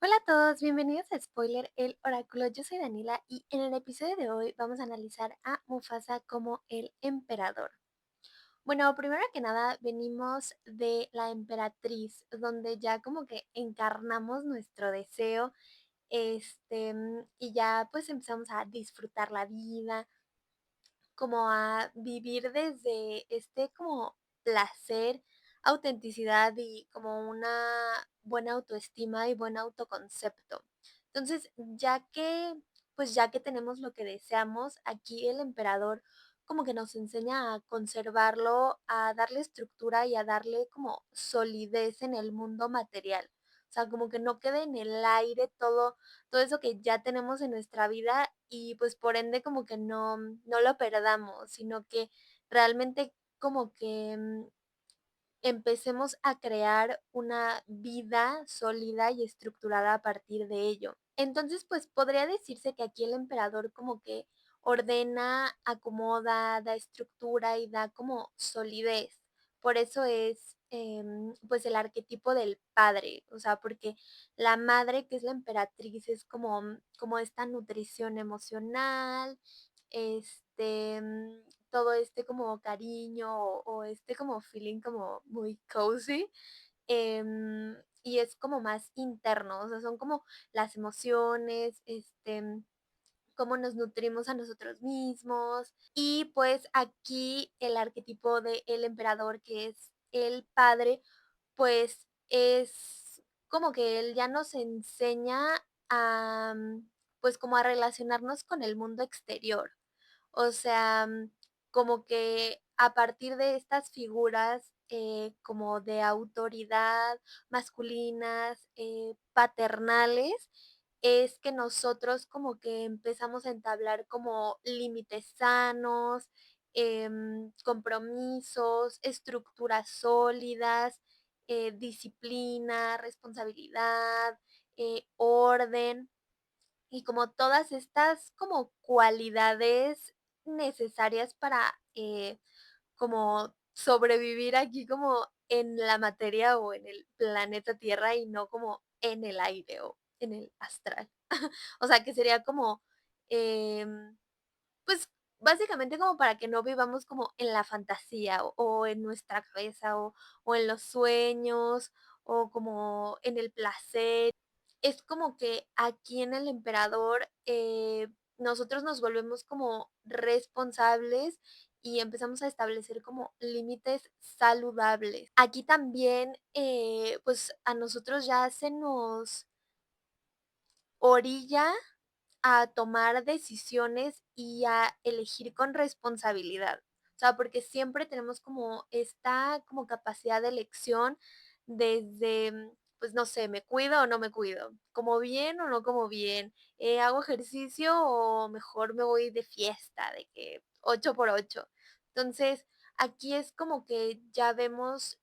Hola a todos, bienvenidos a Spoiler, el oráculo. Yo soy Daniela y en el episodio de hoy vamos a analizar a Mufasa como el emperador. Bueno, primero que nada, venimos de la emperatriz, donde ya como que encarnamos nuestro deseo, y ya pues empezamos a disfrutar la vida, como a vivir desde este como placer, autenticidad y como una buena autoestima y buen autoconcepto. Entonces, ya que tenemos lo que deseamos, aquí el emperador como que nos enseña a conservarlo, a darle estructura y a darle como solidez en el mundo material. O sea, como que no quede en el aire todo eso que ya tenemos en nuestra vida y pues por ende como que no lo perdamos, sino que realmente como que empecemos a crear una vida sólida y estructurada a partir de ello. Entonces, pues podría decirse que aquí el emperador como que ordena, acomoda, da estructura y da como solidez. Por eso es pues el arquetipo del padre, o sea, porque la madre, que es la emperatriz, es como esta nutrición emocional, todo este como cariño o este como feeling como muy cozy, y es como más interno, o sea, son como las emociones, cómo nos nutrimos a nosotros mismos. Y pues aquí el arquetipo de el emperador, que es el padre, pues es como que él ya nos enseña a, pues como a relacionarnos con el mundo exterior. O sea, como que a partir de estas figuras como de autoridad masculinas, paternales, es que nosotros como que empezamos a entablar como límites sanos, compromisos, estructuras sólidas, disciplina, responsabilidad, orden. Y como todas estas como cualidades necesarias para, como sobrevivir aquí como en la materia o en el planeta Tierra y no como en el aire o en el astral. O sea, que sería como, pues, básicamente como para que no vivamos como en la fantasía o en nuestra cabeza o en los sueños o como en el placer. Es como que aquí en el emperador, nosotros nos volvemos como responsables y empezamos a establecer como límites saludables. Aquí también, pues a nosotros ya se nos orilla a tomar decisiones y a elegir con responsabilidad. O sea, porque siempre tenemos como esta como capacidad de elección desde, pues no sé, ¿me cuido o no me cuido? ¿Como bien o no como bien? ¿Hago ejercicio o mejor me voy de fiesta, de que 8 por 8? Entonces, aquí es como que ya vemos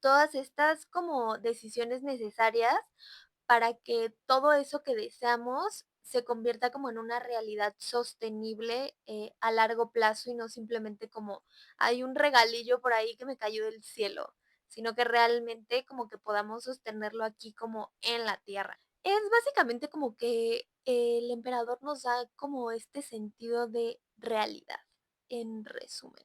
todas estas como decisiones necesarias para que todo eso que deseamos se convierta como en una realidad sostenible, a largo plazo y no simplemente como hay un regalillo por ahí que me cayó del cielo, sino que realmente como que podamos sostenerlo aquí como en la tierra. Es básicamente como que el emperador nos da como este sentido de realidad, en resumen.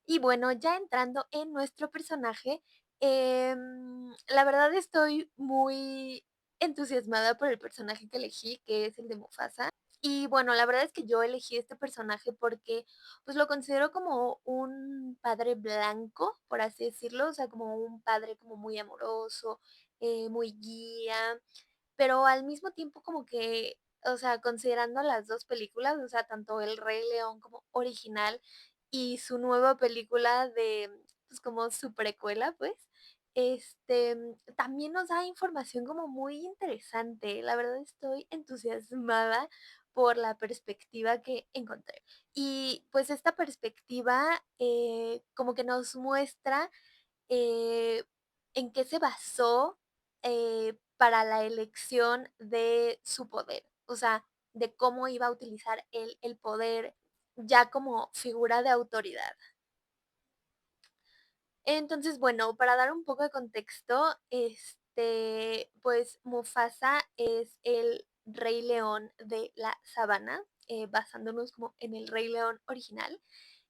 Y bueno, ya entrando en nuestro personaje, la verdad estoy muy entusiasmada por el personaje que elegí, que es el de Mufasa. Y bueno, la verdad es que yo elegí este personaje porque pues lo considero como un padre blanco, por así decirlo, o sea, como un padre como muy amoroso, muy guía, pero al mismo tiempo como que, o sea, considerando las 2 películas, o sea, tanto El Rey León como original y su nueva película de, pues, como su precuela, pues, también nos da información como muy interesante. La verdad estoy entusiasmada por la perspectiva que encontré. Y, pues, esta perspectiva, como que nos muestra eh, en qué se basó, para la elección de su poder, o sea, de cómo iba a utilizar él el poder ya como figura de autoridad. Entonces, bueno, para dar un poco de contexto, pues Mufasa es el rey león de la sabana, basándonos como en el Rey León original.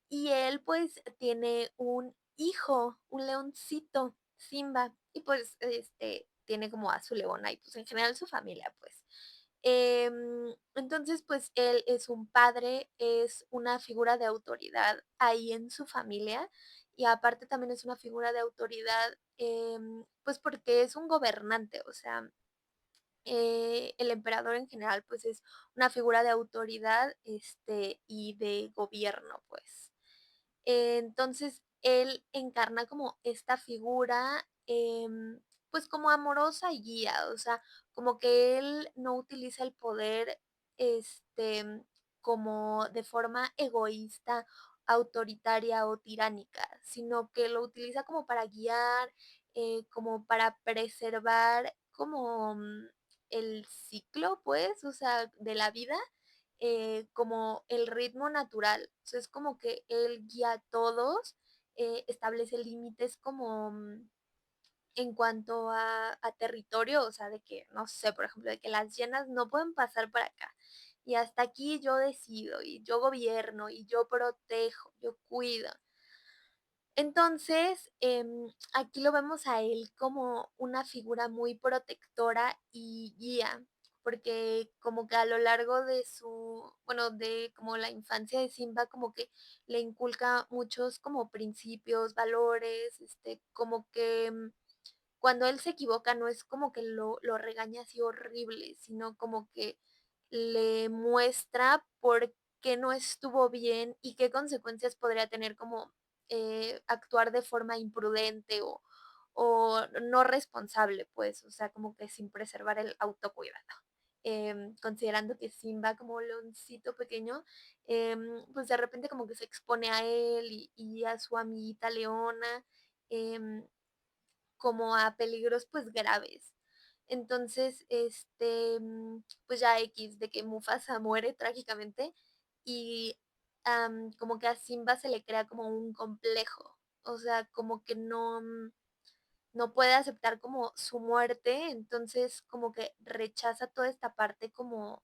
Y él, pues, tiene un hijo, un leoncito, Simba, y pues, tiene como a su leona y pues en general su familia, pues. Entonces, pues él es un padre, es una figura de autoridad ahí en su familia y aparte también es una figura de autoridad, pues porque es un gobernante, o sea, el emperador en general, pues es una figura de autoridad, y de gobierno, pues. Entonces, él encarna como esta figura, pues, como amorosa y guía, o sea, como que él no utiliza el poder, como de forma egoísta, autoritaria o tiránica, sino que lo utiliza como para guiar, como para preservar como, el ciclo, pues, o sea, de la vida, como el ritmo natural. O sea, es como que él guía a todos, establece límites como en cuanto a territorio, o sea, de que, no sé, por ejemplo, de que las hienas no pueden pasar por acá. Y hasta aquí yo decido, y yo gobierno, y yo protejo, yo cuido. Entonces, aquí lo vemos a él como una figura muy protectora y guía, porque como que a lo largo de su, bueno, de como la infancia de Simba, como que le inculca muchos como principios, valores, como que cuando él se equivoca no es como que lo regaña así horrible, sino como que le muestra por qué no estuvo bien y qué consecuencias podría tener como actuar de forma imprudente o no responsable, pues, o sea, como que sin preservar el autocuidado. Considerando que Simba como leoncito pequeño, pues de repente como que se expone a él y a su amiguita leona, em, como a peligros, pues, graves. Entonces, pues ya X, de que Mufasa muere trágicamente y, como que a Simba se le crea como un complejo, o sea, como que no, no puede aceptar como su muerte, entonces como que rechaza toda esta parte como,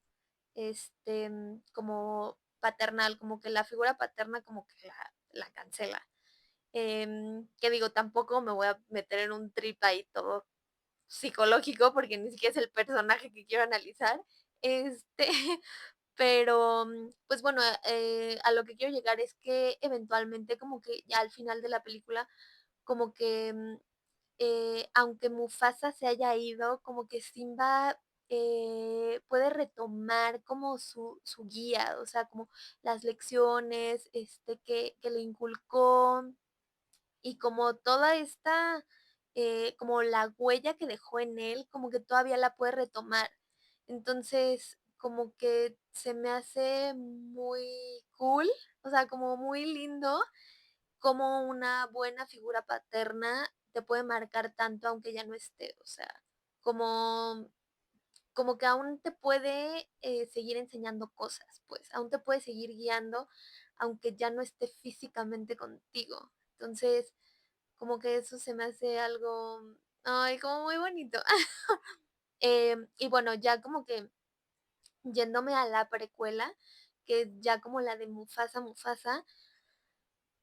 como paternal, como que la figura paterna como que la cancela. Que digo, tampoco me voy a meter en un trip ahí todo psicológico, porque ni siquiera es el personaje que quiero analizar. Este, pero, pues bueno, a lo que quiero llegar es que eventualmente como que ya al final de la película, como que, aunque Mufasa se haya ido, como que Simba puede retomar como su guía, o sea, como las lecciones, que le inculcó y como toda esta, como la huella que dejó en él, como que todavía la puede retomar. Entonces, como que se me hace muy cool, o sea, como muy lindo, como una buena figura paterna te puede marcar tanto aunque ya no esté, o sea, como como que aún te puede, seguir enseñando cosas, pues, aún te puede seguir guiando, aunque ya no esté físicamente contigo. Entonces, como que eso se me hace algo, ay, como muy bonito. Y bueno, ya como que yéndome a la precuela, que es ya como la de Mufasa, Mufasa,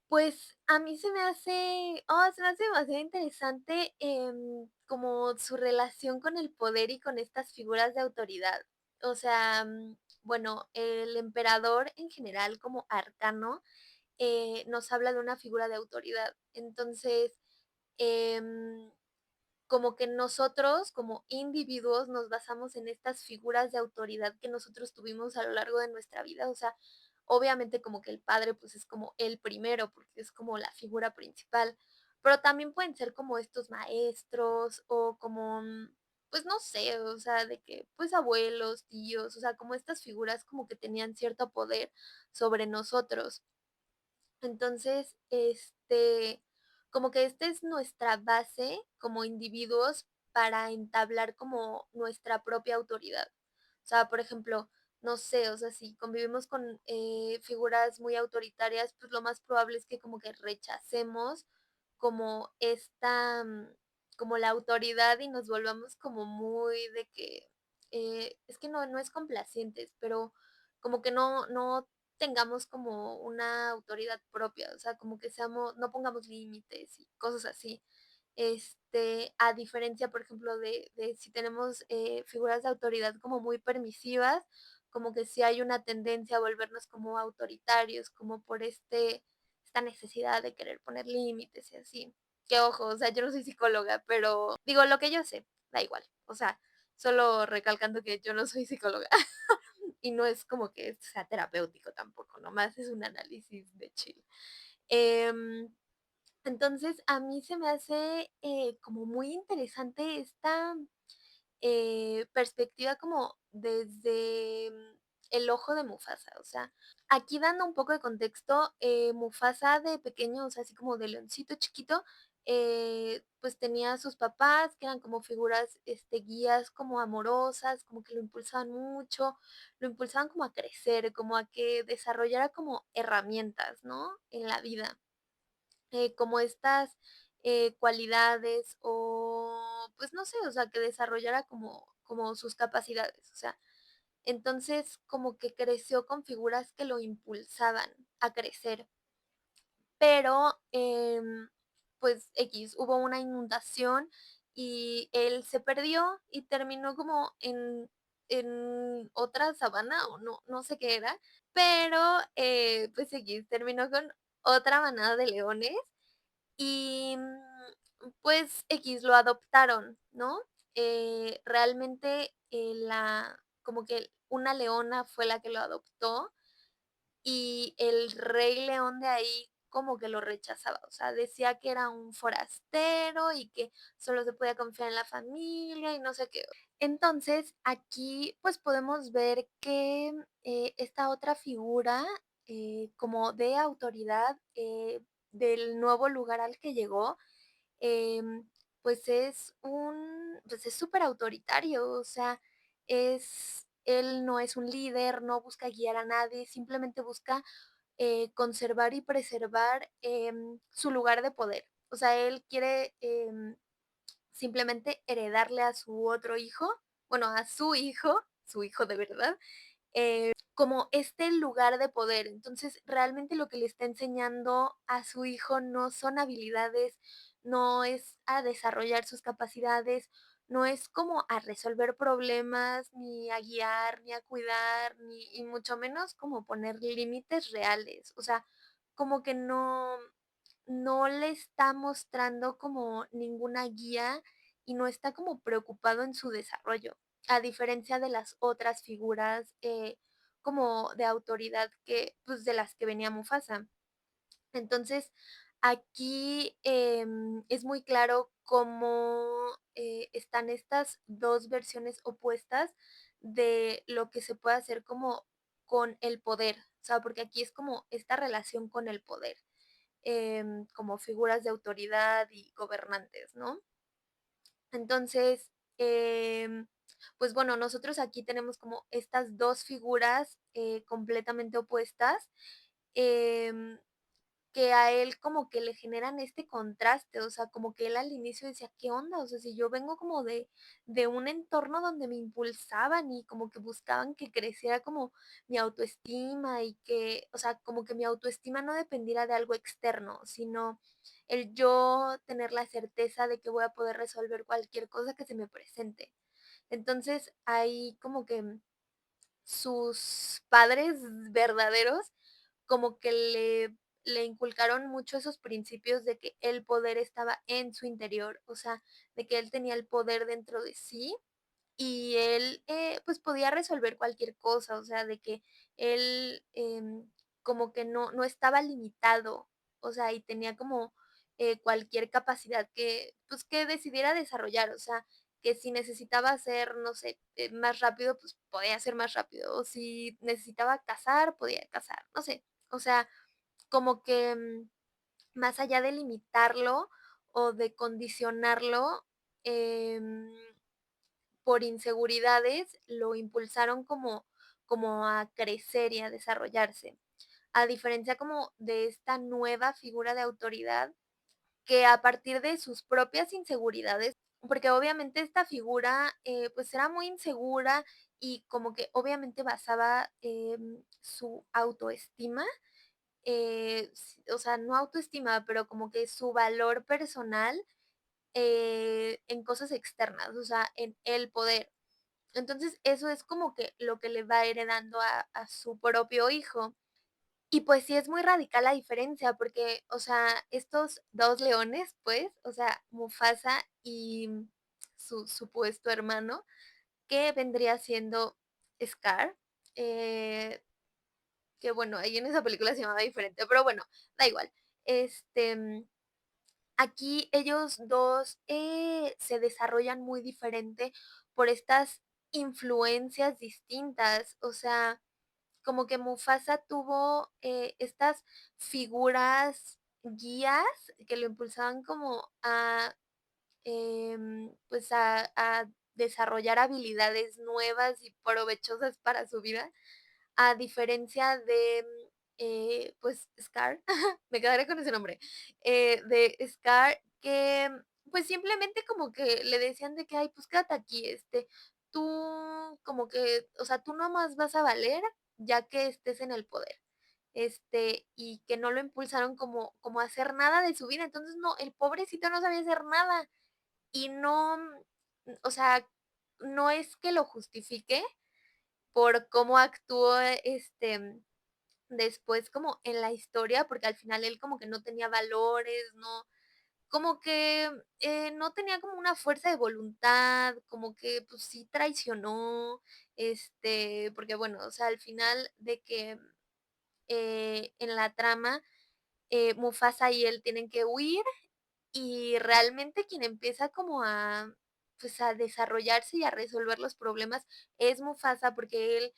pues a mí se me hace, se me hace demasiado interesante, como su relación con el poder y con estas figuras de autoridad. O sea, bueno, el emperador en general como arcano nos habla de una figura de autoridad. Entonces, em, como que nosotros, como individuos, nos basamos en estas figuras de autoridad que nosotros tuvimos a lo largo de nuestra vida. O sea, obviamente como que el padre pues es como el primero, porque es como la figura principal, pero también pueden ser como estos maestros o como, pues no sé, o sea, de que pues abuelos, tíos, o sea, como estas figuras como que tenían cierto poder sobre nosotros. Entonces, como que esta es nuestra base como individuos para entablar como nuestra propia autoridad. O sea, por ejemplo, no sé, o sea, si convivimos con figuras muy autoritarias, pues lo más probable es que como que rechacemos como esta, como la autoridad y nos volvamos como muy de que, es que no es complacientes, pero como que no tengamos como una autoridad propia, o sea, como que seamos no pongamos límites y cosas así. A diferencia, por ejemplo, de si tenemos, figuras de autoridad como muy permisivas, como que sí hay una tendencia a volvernos como autoritarios, como por esta necesidad de querer poner límites y así. Que ojo, o sea, yo no soy psicóloga, pero digo, lo que yo sé, da igual. O sea, solo recalcando que yo no soy psicóloga y no es como que sea terapéutico tampoco, nomás es un análisis de chill. Em, entonces, a mí se me hace, como muy interesante esta, perspectiva como desde, el ojo de Mufasa. O sea, aquí dando un poco de contexto, Mufasa de pequeño, o sea, así como de leoncito chiquito, pues tenía a sus papás, que eran como figuras, guías como amorosas, como que lo impulsaban mucho, lo impulsaban como a crecer, como a que desarrollara como herramientas, ¿no? En la vida, como estas, cualidades o, pues, no sé, o sea, que desarrollara como sus capacidades, o sea, entonces, como que creció con figuras que lo impulsaban a crecer, pero, pues, equis, hubo una inundación y él se perdió y terminó como en otra sabana, o no sé qué era, pero, pues, equis, terminó con otra manada de leones y, pues, equis, lo adoptaron, ¿no? Realmente, la como que una leona fue la que lo adoptó, y el rey león de ahí como que lo rechazaba, o sea, decía que era un forastero y que solo se podía confiar en la familia y no sé qué. Entonces, aquí, pues, podemos ver que, esta otra figura, como de autoridad, del nuevo lugar al que llegó, pues pues es súper autoritario, o sea, él no es un líder, no busca guiar a nadie, simplemente busca, conservar y preservar, su lugar de poder. O sea, él quiere, simplemente heredarle a su otro hijo, bueno, a su hijo de verdad, como este lugar de poder. Entonces, realmente lo que le está enseñando a su hijo no son habilidades, no es a desarrollar sus capacidades, no es como a resolver problemas, ni a guiar, ni a cuidar, ni y mucho menos como poner límites reales. O sea, como que no le está mostrando como ninguna guía y no está como preocupado en su desarrollo, a diferencia de las otras figuras, como de autoridad que, pues, de las que venía Mufasa. Entonces, aquí, es muy claro cómo, están estas 2 versiones opuestas de lo que se puede hacer como con el poder, o sea, porque aquí es como esta relación con el poder, como figuras de autoridad y gobernantes, ¿no? Entonces, pues bueno, nosotros aquí tenemos como estas 2 figuras, completamente opuestas, em, que a él como que le generan este contraste, o sea, como que él al inicio decía: "¿Qué onda?". O sea, si yo vengo como de un entorno donde me impulsaban y como que buscaban que creciera como mi autoestima y que, o sea, como que mi autoestima no dependiera de algo externo, sino el yo tener la certeza de que voy a poder resolver cualquier cosa que se me presente. Entonces, ahí como que sus padres verdaderos como que le inculcaron mucho esos principios de que el poder estaba en su interior, o sea, de que él tenía el poder dentro de sí y él, pues, podía resolver cualquier cosa, o sea, de que él, como que no estaba limitado, o sea, y tenía como, cualquier capacidad que, pues, que decidiera desarrollar, o sea, que si necesitaba ser, no sé, más rápido, pues, podía ser más rápido, o si necesitaba cazar, podía cazar, no sé, o sea, como que, más allá de limitarlo o de condicionarlo, em por inseguridades lo impulsaron como a crecer y a desarrollarse. A diferencia como de esta nueva figura de autoridad que a partir de sus propias inseguridades, porque obviamente esta figura, pues era muy insegura y como que obviamente basaba, su autoestima, o sea, no autoestima, pero como que su valor personal, en cosas externas, o sea, en el poder. Entonces, eso es como que lo que le va heredando a su propio hijo. Y pues sí es muy radical la diferencia, porque, o sea, estos 2 leones, pues, o sea, Mufasa y su supuesto hermano, que vendría siendo Scar, eh, que bueno, ahí en esa película se llamaba diferente, pero bueno, da igual. Este, aquí ellos 2 se desarrollan muy diferente por estas influencias distintas, o sea, como que Mufasa tuvo, estas figuras guías que lo impulsaban como a, pues, a desarrollar habilidades nuevas y provechosas para su vida, a diferencia de, pues, Scar, me quedaré con ese nombre, de Scar, que, pues, simplemente como que le decían de que: "Ay, pues quédate aquí, tú como que, o sea, tú no más vas a valer ya que estés en el poder", y que no lo impulsaron como a hacer nada de su vida. Entonces, no, el pobrecito no sabía hacer nada y no, o sea, no es que lo justifique por cómo actuó, después como en la historia, porque al final él como que no tenía valores, no, como que, no tenía como una fuerza de voluntad, como que, pues, sí traicionó, porque bueno, o sea, al final de que, en la trama, Mufasa y él tienen que huir y realmente quien empieza como a, pues, a desarrollarse y a resolver los problemas es Mufasa, porque él,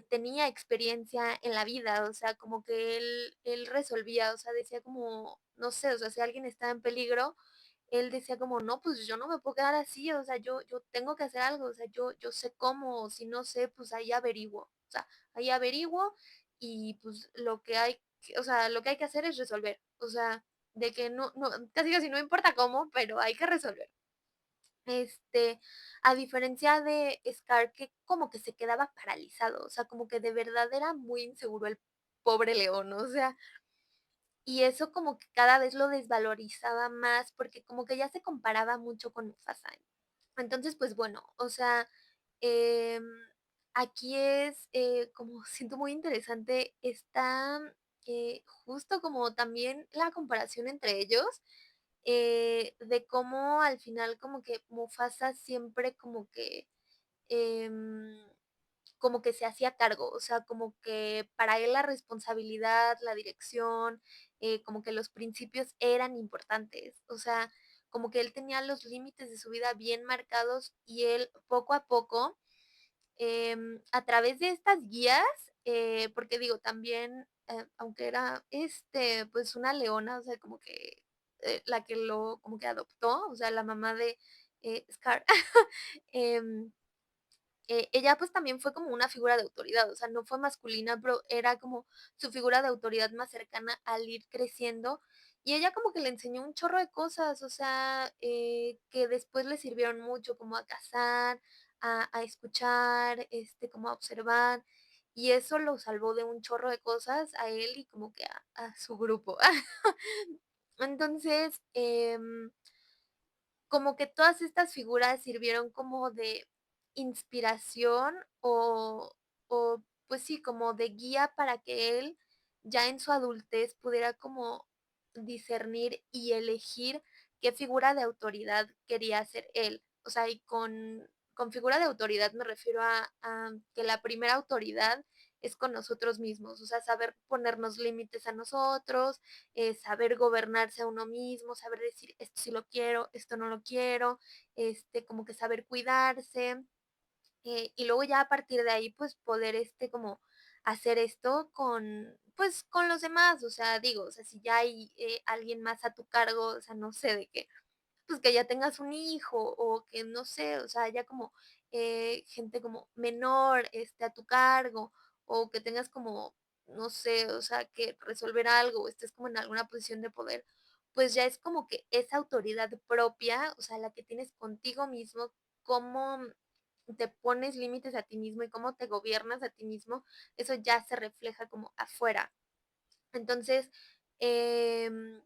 tenía experiencia en la vida, o sea, como que él resolvía, o sea, decía como, no sé, o sea, si alguien está en peligro, él decía como: "No, pues yo no me puedo quedar así, o sea, yo tengo que hacer algo, o sea, yo sé cómo, o si no sé, pues ahí averiguo". O sea, ahí averiguo y, pues, lo que hay que o sea, lo que hay que hacer es resolver. O sea, de que no, casi casi no importa cómo, pero hay que resolver. Este, a diferencia de Scar, que como que se quedaba paralizado, o sea, como que de verdad era muy inseguro el pobre león, o sea, y eso como que cada vez lo desvalorizaba más, porque como que ya se comparaba mucho con Mufasa. Entonces, pues bueno, o sea, em, aquí es, como siento muy interesante, está, justo como también la comparación entre ellos, de cómo al final como que Mufasa siempre em, como que se hacía cargo, o sea, como que para él la responsabilidad, la dirección, como que los principios eran importantes, o sea, como que él tenía los límites de su vida bien marcados y él poco a poco, a través de estas guías, porque digo, también, aunque era, pues una leona, o sea, como que la que lo, como que adoptó, o sea, la mamá de Scar, em, ella, pues, también fue como una figura de autoridad, o sea, no fue masculina, pero era como su figura de autoridad más cercana al ir creciendo, y ella como que le enseñó un chorro de cosas, o sea, que después le sirvieron mucho, como a cazar, a escuchar, como a observar, y eso lo salvó de un chorro de cosas a él y como que a su grupo. Entonces, como que todas estas figuras sirvieron como de inspiración o, pues sí, como de guía para que él, ya en su adultez, pudiera como discernir y elegir qué figura de autoridad quería ser él. O sea, y con figura de autoridad me refiero a que la primera autoridad es con nosotros mismos, o sea, saber ponernos límites a nosotros, saber gobernarse a uno mismo, saber decir esto sí lo quiero, esto no lo quiero, como que saber cuidarse, y luego ya a partir de ahí, pues poder, como hacer esto con, pues con los demás, o sea, digo, o sea, si ya hay alguien más a tu cargo, o sea, no sé de qué, pues que ya tengas un hijo o que no sé, o sea, ya como gente como menor, a tu cargo o que tengas como, no sé, o sea, que resolver algo o estés como en alguna posición de poder, pues ya es como que esa autoridad propia, o sea, la que tienes contigo mismo, cómo te pones límites a ti mismo y cómo te gobiernas a ti mismo, eso ya se refleja como afuera. Entonces, em,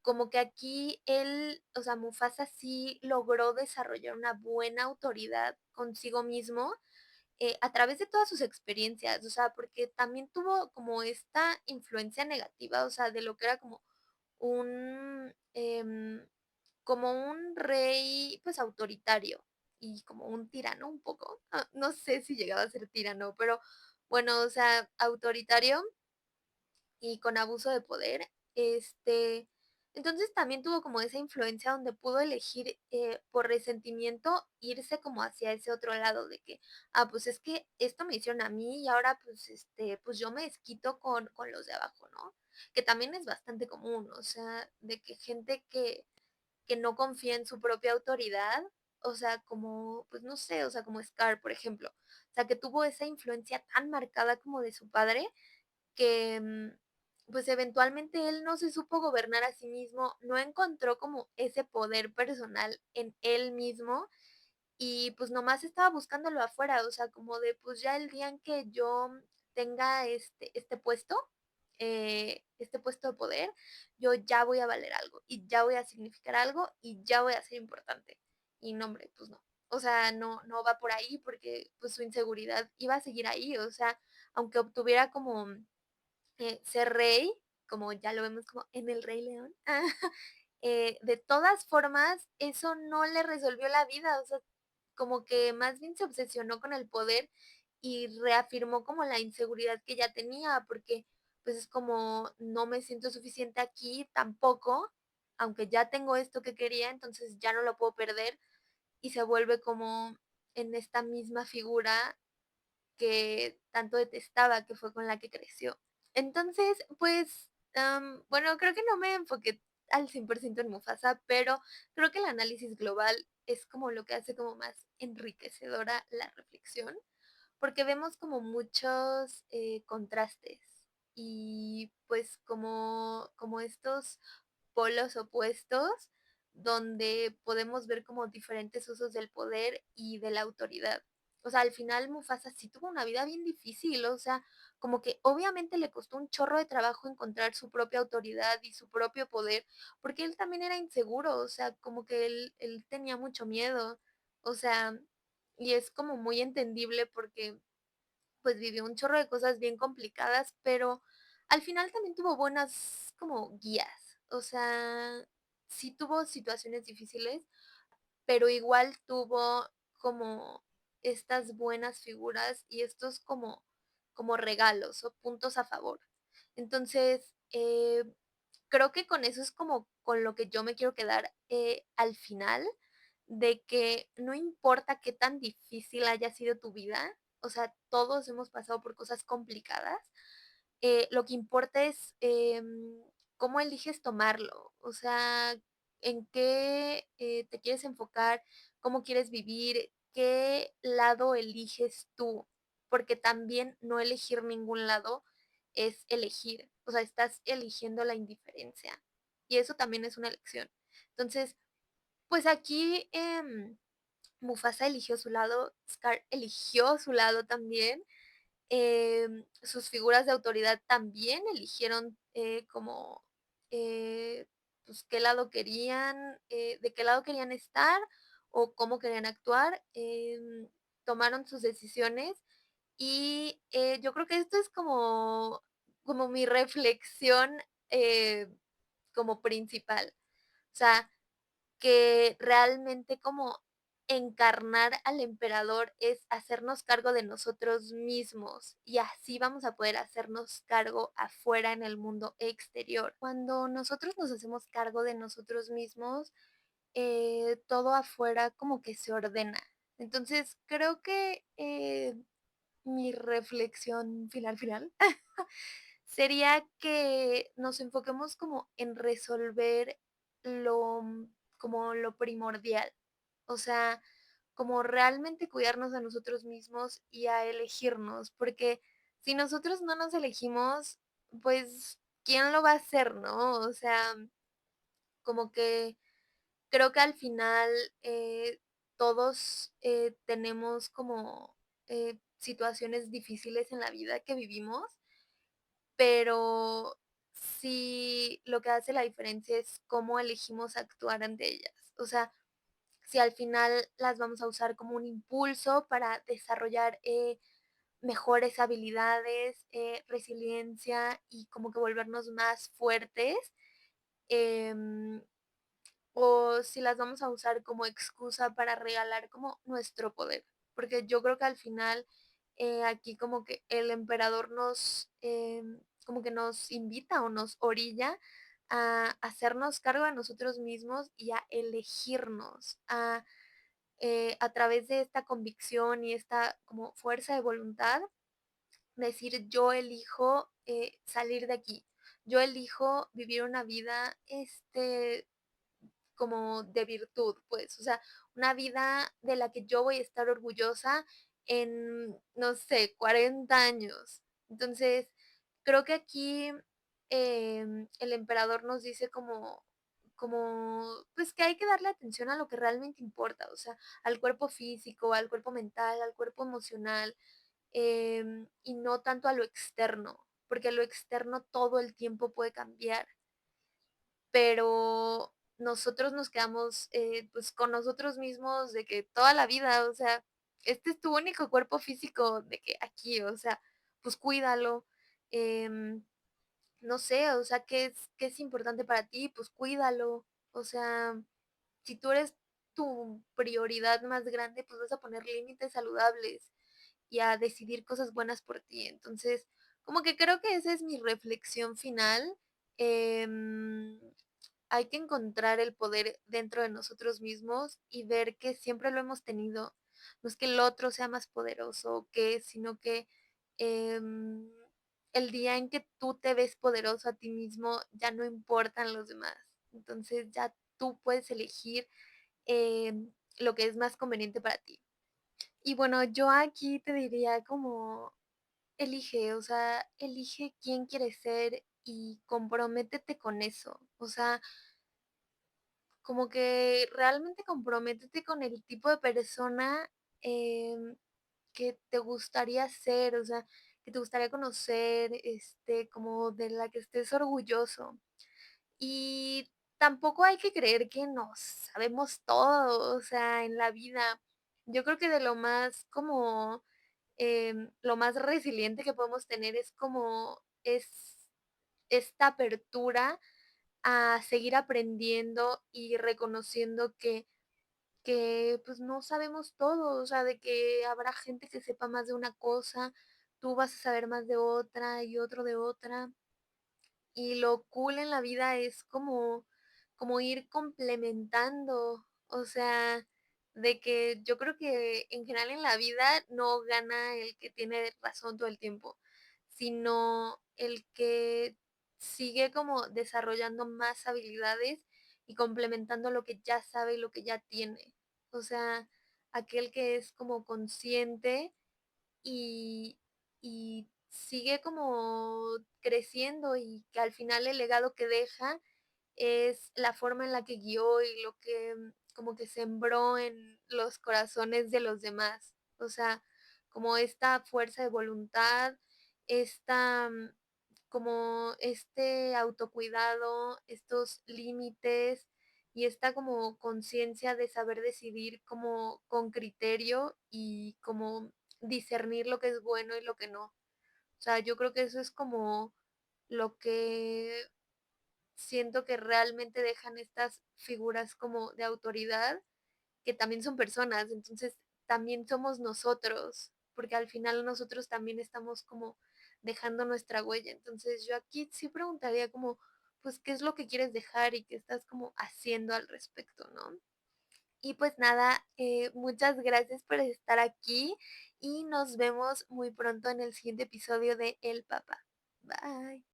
como que aquí él, o sea, Mufasa sí logró desarrollar una buena autoridad consigo mismo, a través de todas sus experiencias, o sea, porque también tuvo como esta influencia negativa, o sea, de lo que era un, como un rey, pues, autoritario y como un tirano un poco. No sé si llegaba a ser tirano, pero bueno, o sea, autoritario y con abuso de poder. Entonces también tuvo como esa influencia donde pudo elegir, por resentimiento irse como hacia ese otro lado de que, pues es que esto me hicieron a mí y ahora pues, pues yo me desquito con los de abajo, ¿no? Que también es bastante común, o sea, de que gente que no confía en su propia autoridad, o sea, como, pues no sé, o sea, como Scar, por ejemplo, o sea, que tuvo esa influencia tan marcada como de su padre que, pues, eventualmente él no se supo gobernar a sí mismo, no encontró como ese poder personal en él mismo y, pues, nomás estaba buscándolo afuera, o sea, como de, pues, ya el día en que yo tenga este puesto de poder, yo ya voy a valer algo, y ya voy a significar algo, y ya voy a ser importante. Y no, hombre, pues no. O sea, no va por ahí porque, pues, su inseguridad iba a seguir ahí, o sea, aunque obtuviera como ser rey, como ya lo vemos como en El Rey León, de todas formas, eso no le resolvió la vida, o sea, como que más bien se obsesionó con el poder y reafirmó como la inseguridad que ya tenía, porque pues es como no me siento suficiente aquí tampoco, aunque ya tengo esto que quería, entonces ya no lo puedo perder y se vuelve como en esta misma figura que tanto detestaba, que fue con la que creció. Entonces, pues, bueno, creo que no me enfoqué al 100% en Mufasa, pero creo que el análisis global es como lo que hace como más enriquecedora la reflexión, porque vemos como muchos contrastes y pues como estos polos opuestos donde podemos ver como diferentes usos del poder y de la autoridad. O sea, al final Mufasa sí tuvo una vida bien difícil, o sea, como que obviamente le costó un chorro de trabajo encontrar su propia autoridad y su propio poder, porque él también era inseguro, o sea, como que él tenía mucho miedo, o sea, y es como muy entendible porque pues vivió un chorro de cosas bien complicadas, pero al final también tuvo buenas como guías. O sea, sí tuvo situaciones difíciles, pero igual tuvo como estas buenas figuras y estos como regalos o puntos a favor. Entonces, creo que con eso es como con lo que yo me quiero quedar al final, de que no importa qué tan difícil haya sido tu vida, o sea, todos hemos pasado por cosas complicadas, lo que importa es cómo eliges tomarlo, o sea, en qué te quieres enfocar, cómo quieres vivir, qué lado eliges tú, porque también no elegir ningún lado es elegir, o sea, estás eligiendo la indiferencia y eso también es una elección. Entonces, pues aquí Mufasa eligió su lado, Scar eligió su lado también, sus figuras de autoridad también eligieron como pues qué lado querían, de qué lado querían estar o cómo querían actuar, tomaron sus decisiones y yo creo que esto es como mi reflexión eh, como principal. O sea, que realmente como encarnar al emperador es hacernos cargo de nosotros mismos y así vamos a poder hacernos cargo afuera en el mundo exterior. Cuando nosotros nos hacemos cargo de nosotros mismos, todo afuera como que se ordena. Entonces creo que mi reflexión final sería que nos enfoquemos como en resolver lo, como lo primordial, o sea, como realmente cuidarnos a nosotros mismos y a elegirnos, porque si nosotros no nos elegimos, pues, ¿quién lo va a hacer, no? O sea, como que creo que al final, todos, tenemos como, situaciones difíciles en la vida que vivimos, pero sí lo que hace la diferencia es cómo elegimos actuar ante ellas. O sea, si al final las vamos a usar como un impulso para desarrollar, mejores habilidades, resiliencia y como que volvernos más fuertes, em, o si las vamos a usar como excusa para regalar como nuestro poder, porque yo creo que al final, aquí como que el emperador nos, como que nos invita o nos orilla a hacernos cargo de nosotros mismos y a elegirnos, a través de esta convicción y esta como fuerza de voluntad, decir: "Yo elijo, salir de aquí, yo elijo vivir una vida, como de virtud, pues, o sea, una vida de la que yo voy a estar orgullosa en, no sé, 40 años". Entonces, creo que aquí, el emperador nos dice pues, que hay que darle atención a lo que realmente importa, o sea, al cuerpo físico, al cuerpo mental, al cuerpo emocional, y no tanto a lo externo, porque lo externo todo el tiempo puede cambiar, pero nosotros nos quedamos, pues, con nosotros mismos de que toda la vida, o sea, este es tu único cuerpo físico de que aquí, o sea, pues cuídalo, em, no sé, o sea, ¿qué es importante para ti? Pues cuídalo, o sea, si tú eres tu prioridad más grande, pues vas a poner límites saludables y a decidir cosas buenas por ti. Entonces, como que creo que esa es mi reflexión final. em, Hay que encontrar el poder dentro de nosotros mismos y ver que siempre lo hemos tenido. No es que el otro sea más poderoso que, sino que em, el día en que tú te ves poderoso a ti mismo, ya no importan los demás. Entonces ya tú puedes elegir lo que es más conveniente para ti. Y bueno, yo aquí te diría como elige, o sea, elige quién quieres ser y comprométete con eso. O sea, como que realmente comprométete con el tipo de persona, em, que te gustaría ser, o sea, que te gustaría conocer, como de la que estés orgulloso. Y tampoco hay que creer que nos sabemos todo, o sea, en la vida. Yo creo que de lo más como, lo más resiliente que podemos tener es como esta apertura a seguir aprendiendo y reconociendo que, pues, no sabemos todo, o sea, de que habrá gente que sepa más de una cosa, tú vas a saber más de otra y otro de otra. Y lo cool en la vida es como ir complementando, o sea, de que yo creo que en general en la vida no gana el que tiene razón todo el tiempo, sino el que sigue como desarrollando más habilidades y complementando lo que ya sabe y lo que ya tiene. O sea, aquel que es como consciente y sigue como creciendo, y que al final el legado que deja es la forma en la que guió y lo que como que sembró en los corazones de los demás. O sea, como esta fuerza de voluntad, esta, como este autocuidado, estos límites y esta como conciencia de saber decidir como con criterio y como discernir lo que es bueno y lo que no. O sea, yo creo que eso es como lo que siento que realmente dejan estas figuras como de autoridad, que también son personas, entonces también somos nosotros, porque al final nosotros también estamos como dejando nuestra huella. Entonces yo aquí sí preguntaría como, pues, ¿qué es lo que quieres dejar y qué estás como haciendo al respecto, no? Y pues nada, muchas gracias por estar aquí y nos vemos muy pronto en el siguiente episodio de El Papa. Bye.